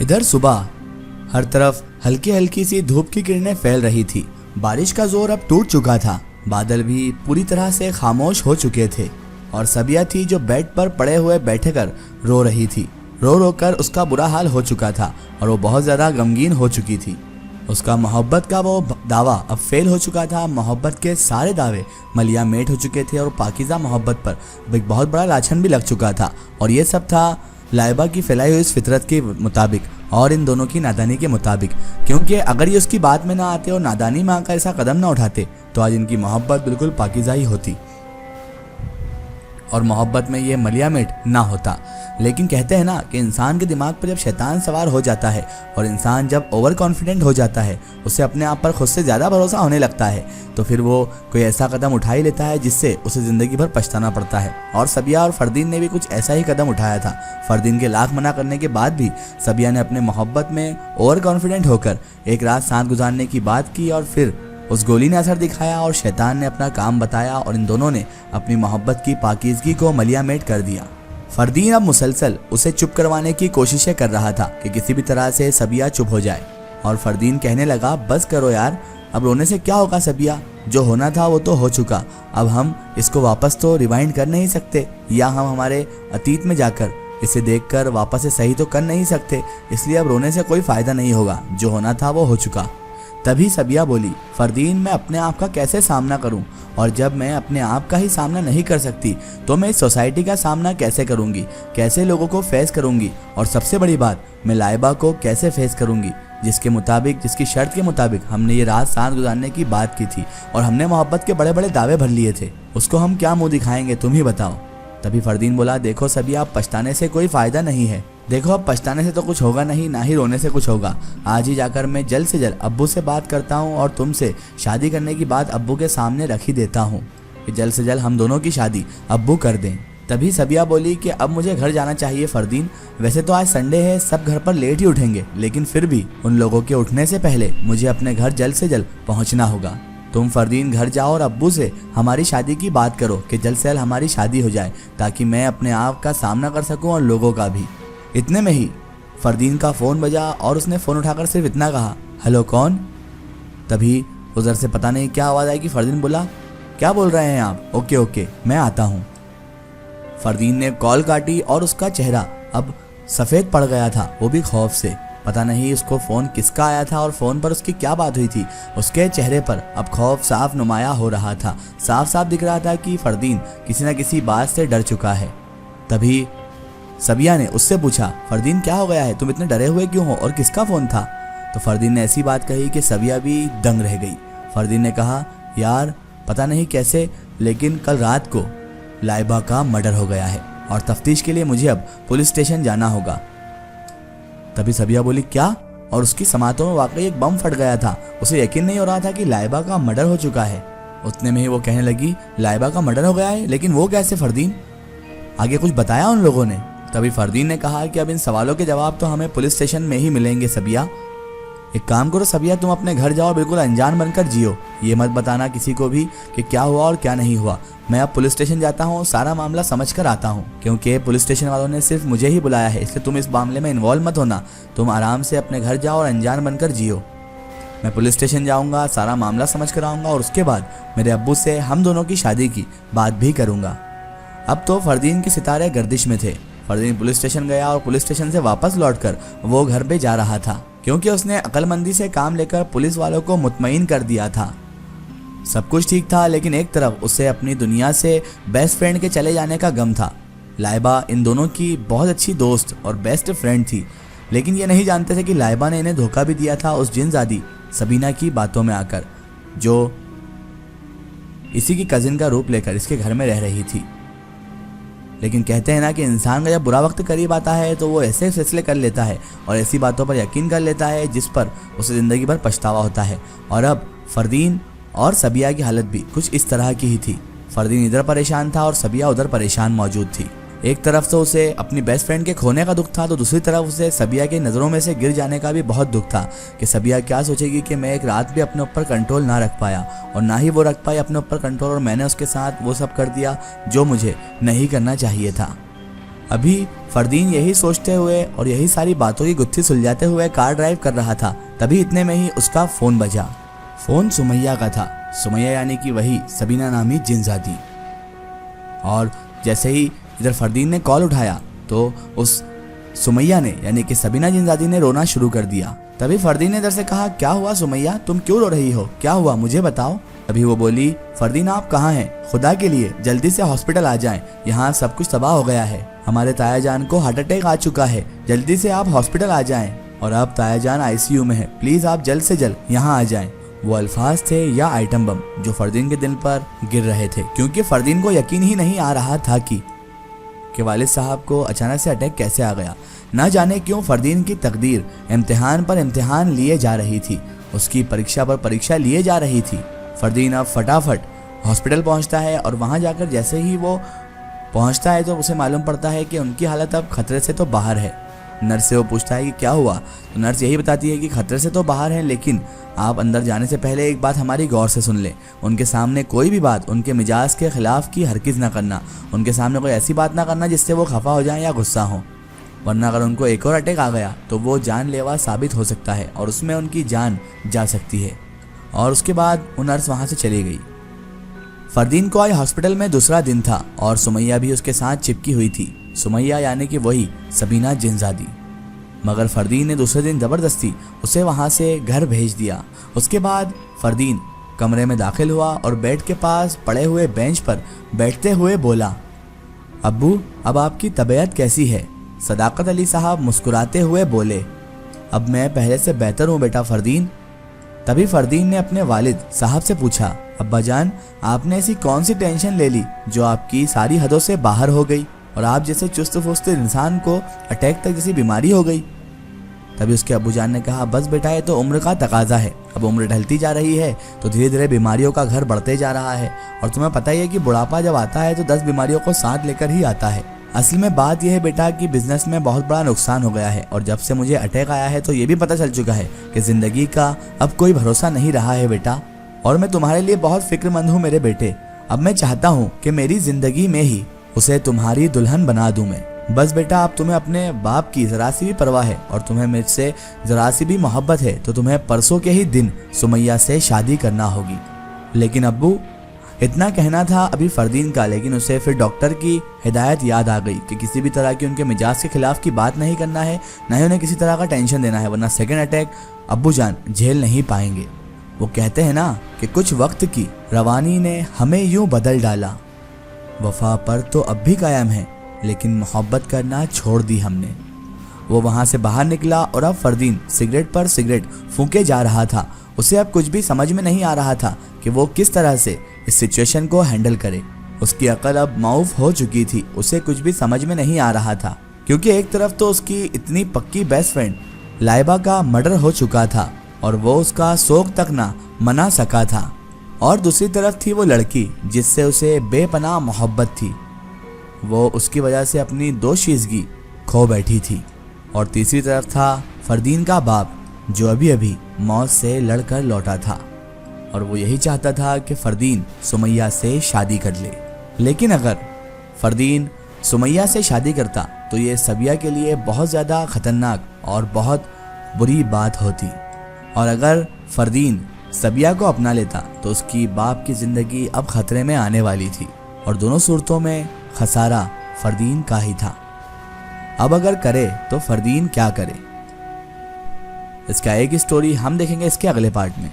इधर सुबह हर तरफ हल्की हल्की सी धूप की किरणें फैल रही थी। बारिश का जोर अब टूट चुका था। बादल भी पूरी तरह से खामोश हो चुके थे और सबिया थी जो बेड पर पड़े हुए बैठे कर रो रही थी। रो रो कर उसका बुरा हाल हो चुका था और वो बहुत ज़्यादा गमगीन हो चुकी थी। उसका मोहब्बत का वो दावा अब फेल हो चुका था। मोहब्बत के सारे दावे मलिया मेट हो चुके थे और पाकीज़ा मोहब्बत पर एक बहुत बड़ा लाछन भी लग चुका था। और ये सब था लाइबा की फैलाई हुई इस फितरत के मुताबिक और इन दोनों की नादानी के मुताबिक, क्योंकि अगर ये उसकी बात में ना आते और नादानी में आकर ऐसा कदम ना उठाते तो आज इनकी मोहब्बत बिल्कुल पाकीज़ा ही होती और मोहब्बत में ये मलिया मेट ना होता। लेकिन कहते हैं ना कि इंसान के दिमाग पर जब शैतान सवार हो जाता है और इंसान जब ओवर कॉन्फिडेंट हो जाता है, उसे अपने आप पर खुद से ज़्यादा भरोसा होने लगता है, तो फिर वो कोई ऐसा कदम उठा ही लेता है जिससे उसे ज़िंदगी भर पछताना पड़ता है। और सबिया और फरदीन ने भी कुछ ऐसा ही कदम उठाया था। फरदीन के लाख मना करने के बाद भी सबिया ने अपने मोहब्बत में ओवर कॉन्फिडेंट होकर एक रात साथ गुजारने की बात की और फिर उस गोली ने असर दिखाया और शैतान ने अपना काम बताया और इन दोनों ने अपनी मोहब्बत की पाकीज़गी को मलिया मेट कर दिया। फरदीन अब मुसलसल उसे चुप करवाने की कोशिशें कर रहा था कि किसी भी तरह से सबिया चुप हो जाए। और फरदीन कहने लगा, बस करो यार, अब रोने से क्या होगा सबिया, जो होना था वो तो हो चुका। अब हम इसको वापस तो रिवाइंड कर नहीं सकते या हम हमारे अतीत में जाकर इसे देखकर वापस से सही तो कर नहीं सकते, इसलिए अब रोने से कोई फ़ायदा नहीं होगा, जो होना था वो हो चुका। तभी सबिया बोली, फरदीन मैं अपने आप का कैसे सामना करूं, और जब मैं अपने आप का ही सामना नहीं कर सकती तो मैं इस सोसाइटी का सामना कैसे करूंगी, कैसे लोगों को फेस करूंगी, और सबसे बड़ी बात मैं लाइबा को कैसे फेस करूंगी, जिसके मुताबिक, जिसकी शर्त के मुताबिक हमने ये रात साथ गुजारने की बात की थी और हमने मोहब्बत के बड़े बड़े दावे भर लिए थे, उसको हम क्या मुँह दिखाएंगे, तुम ही बताओ। तभी फरदीन बोला, देखो सबिया, अब पछताने से कोई फ़ायदा नहीं है। देखो अब पछताने से तो कुछ होगा नहीं, ना ही रोने से कुछ होगा। आज ही जाकर मैं जल्द से जल्द अब्बू से बात करता हूँ और तुमसे शादी करने की बात अब्बू के सामने रख ही देता हूँ कि जल्द से जल्द हम दोनों की शादी अब्बू कर दें। तभी सबिया बोली कि अब मुझे घर जाना चाहिए फरदीन, वैसे तो आज संडे है, सब घर पर लेट ही उठेंगे, लेकिन फिर भी उन लोगों के उठने से पहले मुझे अपने घर जल्द से जल्द पहुँचना होगा। तुम फरदीन घर जाओ और अब्बू से हमारी शादी की बात करो कि जल्द से जल्द हमारी शादी हो जाए, ताकि मैं अपने आप का सामना कर सकूं और लोगों का भी। इतने में ही फरदीन का फ़ोन बजा और उसने फ़ोन उठाकर सिर्फ इतना कहा, हेलो कौन। तभी उधर से पता नहीं क्या आवाज़ आई कि फरदीन बोला, क्या बोल रहे हैं आप, ओके ओके मैं आता हूँ। फरदीन ने कॉल काटी और उसका चेहरा अब सफ़ेद पड़ गया था, वो भी खौफ से। पता नहीं उसको फ़ोन किसका आया था और फ़ोन पर उसकी क्या बात हुई थी। उसके चेहरे पर अब खौफ साफ नुमाया हो रहा था। साफ साफ दिख रहा था कि फरदीन किसी न किसी बात से डर चुका है। तभी सबिया ने उससे पूछा, फरदीन क्या हो गया है, तुम इतने डरे हुए क्यों हो और किसका फ़ोन था। तो फरदीन ने ऐसी बात कही कि सबिया भी दंग रह गई। फरदीन ने कहा, यार पता नहीं कैसे, लेकिन कल रात को लाइबा का मर्डर हो गया है और तफ्तीश के लिए मुझे अब पुलिस स्टेशन जाना होगा। तभी सबिया बोली, क्या, और उसकी समातों में वाकई एक बम फट गया था। उसे यकीन नहीं हो रहा था कि लाइबा का मर्डर हो चुका है। उतने में ही वो कहने लगी, लाइबा का मर्डर हो गया है, लेकिन वो कैसे फरदीन, आगे कुछ बताया उन लोगों ने। तभी फरदीन ने कहा कि अब इन सवालों के जवाब तो हमें पुलिस स्टेशन में ही मिलेंगे सबिया। एक काम करो सबिया, तुम अपने घर जाओ, बिल्कुल अनजान बनकर जियो, ये मत बताना किसी को भी कि क्या हुआ और क्या नहीं हुआ। मैं अब पुलिस स्टेशन जाता हूँ, सारा मामला समझ कर आता हूँ, क्योंकि पुलिस स्टेशन वालों ने सिर्फ मुझे ही बुलाया है, इसलिए तुम इस मामले में इन्वॉल्व मत होना। तुम आराम से अपने घर जाओ और अनजान बनकर जियो। मैं पुलिस स्टेशन जाऊँगा, सारा मामला समझ कर आऊँगा और उसके बाद मेरे अब्बू से हम दोनों की शादी की बात भी करूँगा। अब तो फरदीन के सितारे गर्दिश में थे। फरदीन पुलिस स्टेशन गया और पुलिस स्टेशन से वापस लौटकर वो घर पे जा रहा था, क्योंकि उसने अक्लमंदी से काम लेकर पुलिस वालों को मुतमईन कर दिया था। सब कुछ ठीक था, लेकिन एक तरफ उसे अपनी दुनिया से बेस्ट फ्रेंड के चले जाने का गम था। लाइबा इन दोनों की बहुत अच्छी दोस्त और बेस्ट फ्रेंड थी, लेकिन ये नहीं जानते थे कि लाइबा ने इन्हें धोखा भी दिया था उस जिनजादी सबीना की बातों में आकर, जो इसी की कजिन का रूप लेकर इसके घर में रह रही थी। लेकिन कहते हैं ना कि इंसान का जब बुरा वक्त करीब आता है तो वो ऐसे फैसले कर लेता है और ऐसी बातों पर यकीन कर लेता है जिस पर उसे ज़िंदगी भर पछतावा होता है। और अब फरदीन और सबिया की हालत भी कुछ इस तरह की ही थी। फरदीन इधर परेशान था और सबिया उधर परेशान मौजूद थी। एक तरफ तो उसे अपनी बेस्ट फ्रेंड के खोने का दुख था, तो दूसरी तरफ उसे सबिया की नज़रों में से गिर जाने का भी बहुत दुख था कि सबिया क्या सोचेगी कि मैं एक रात भी अपने ऊपर कंट्रोल ना रख पाया और ना ही वो रख पाई अपने ऊपर कंट्रोल, और मैंने उसके साथ वो सब कर दिया जो मुझे नहीं करना चाहिए था। अभी फरदीन यही सोचते हुए और यही सारी बातों की गुत्थी सुलझाते हुए कार ड्राइव कर रहा था, तभी इतने में ही उसका फ़ोन बजा। फ़ोन सुमैया का था। सुमैया यानी कि वही सबीना नामी जिनजादी। और जैसे ही इधर फरदीन ने कॉल उठाया तो उस सुमैया ने यानी कि सबीना जिनजादी ने रोना शुरू कर दिया। तभी फरदीन ने इधर से कहा, क्या हुआ सुमैया, तुम क्यों रो रही हो, क्या हुआ मुझे बताओ। तभी वो बोली, फरदीन आप कहाँ हैं, खुदा के लिए जल्दी से हॉस्पिटल आ जाएं, यहाँ सब कुछ तबाह हो गया है, हमारे ताया जान को हार्ट अटैक आ चुका है, जल्दी से आप हॉस्पिटल आ जाएं और अब ताया जान आईसीयू में है, प्लीज आप जल्द से जल्द यहाँ आ जाएं। वो अल्फाज थे या आइटम बम जो फरदीन के दिल पर गिर रहे थे, क्योंकि फरदीन को यकीन ही नहीं आ रहा था कि वालिद साहब को अचानक से अटैक कैसे आ गया। न जाने क्यों फरदीन की तकदीर इम्तिहान पर इम्तिहान लिए जा रही थी, उसकी परीक्षा पर परीक्षा लिए जा रही थी। फरदीन अब फटाफट हॉस्पिटल पहुंचता है और वहां जाकर जैसे ही वो पहुंचता है तो उसे मालूम पड़ता है कि उनकी हालत अब खतरे से तो बाहर है। नर्स से वो पूछता है कि क्या हुआ, तो नर्स यही बताती है कि खतरे से तो बाहर है, लेकिन आप अंदर जाने से पहले एक बात हमारी गौर से सुन लें, उनके सामने कोई भी बात उनके मिजाज के खिलाफ की हरगिज़ ना करना, उनके सामने कोई ऐसी बात ना करना जिससे वो खफा हो जाएं या गुस्सा हो, वरना अगर उनको एक और अटैक आ गया तो वो जानलेवा साबित हो सकता है और उसमें उनकी जान जा सकती है। और उसके बाद वो नर्स वहाँ से चली गई। फरदीन को आज हॉस्पिटल में दूसरा दिन था और सुमैया भी उसके साथ चिपकी हुई थी, सुमैया यानी कि वही सबीना जिनजादी। मगर फरदीन ने दूसरे दिन ज़बरदस्ती उसे वहाँ से घर भेज दिया। उसके बाद फरदीन कमरे में दाखिल हुआ और बेड के पास पड़े हुए बेंच पर बैठते हुए बोला, अब्बू अब आपकी तबीयत कैसी है। सदाकत अली साहब मुस्कुराते हुए बोले, अब मैं पहले से बेहतर हूँ बेटा फरदीन। तभी फरदीन ने अपने वालिद साहब से पूछा, अब्बा जान आपने ऐसी कौन सी टेंशन ले ली जो आपकी सारी हदों से बाहर हो गई और आप जैसे चुस्त फुस्त इंसान को अटैक तक जैसी बीमारी हो गई। तभी उसके अब्बू जान ने कहा, बस बेटा ये तो उम्र का तकाजा है, अब उम्र ढलती जा रही है तो धीरे धीरे बीमारियों का घर बढ़ते जा रहा है और तुम्हें पता ही है कि बुढ़ापा जब आता है तो 10 बीमारियों को साथ लेकर ही आता है। असल में बात यह है बेटा कि बिजनेस में बहुत बड़ा नुकसान हो गया है और जब से मुझे अटैक आया है तो ये भी पता चल चुका है कि जिंदगी का अब कोई भरोसा नहीं रहा है बेटा, और मैं तुम्हारे लिए बहुत फिक्रमंद हूँ मेरे बेटे। अब मैं चाहता हूँ कि मेरी जिंदगी में ही उसे तुम्हारी दुल्हन बना दूं मैं। बस बेटा अब तुम्हें अपने बाप की जरा सी भी परवाह है और तुम्हें मुझसे जरा सी भी मोहब्बत है तो तुम्हें परसों के ही दिन सुमैया से शादी करना होगी। लेकिन अब्बू, इतना कहना था अभी फरदीन का, लेकिन उसे फिर डॉक्टर की हिदायत याद आ गई कि किसी भी तरह की उनके मिजाज के खिलाफ की बात नहीं करना है, न ही उन्हें किसी तरह का टेंशन देना है, वरना सेकेंड अटैक अब्बू जान झेल नहीं पाएंगे। वो कहते हैं ना कि कुछ वक्त की रवानी ने हमें यूं बदल डाला, वफा पर तो अब भी कायम है लेकिन मोहब्बत करना छोड़ दी हमने। वो वहाँ से बाहर निकला और अब फरदीन सिगरेट पर सिगरेट फूंके जा रहा था। उसे अब कुछ भी समझ में नहीं आ रहा था कि वो किस तरह से इस सिचुएशन को हैंडल करे। उसकी अकल अब माऊफ हो चुकी थी, उसे कुछ भी समझ में नहीं आ रहा था, क्योंकि एक तरफ तो उसकी इतनी पक्की बेस्ट फ्रेंड लाइबा का मर्डर हो चुका था और वो उसका शौक तक ना मना सका था, और दूसरी तरफ थी वो लड़की जिससे उसे बेपनाह मोहब्बत थी, वो उसकी वजह से अपनी दोशीज़गी खो बैठी थी, और तीसरी तरफ था फरदीन का बाप जो अभी अभी मौत से लड़कर लौटा था और वो यही चाहता था कि फरदीन सुमैया से शादी कर ले। लेकिन अगर फरदीन सुमैया से शादी करता तो ये सबिया के लिए बहुत ज़्यादा ख़तरनाक और बहुत बुरी बात होती, और अगर फरदीन सबिया को अपना लेता तो उसकी बाप की ज़िंदगी अब ख़तरे में आने वाली थी, और दोनों सूरतों में खसारा फरदीन का ही था। अब अगर करे तो फरदीन क्या करे, इसका एक स्टोरी हम देखेंगे इसके अगले पार्ट में।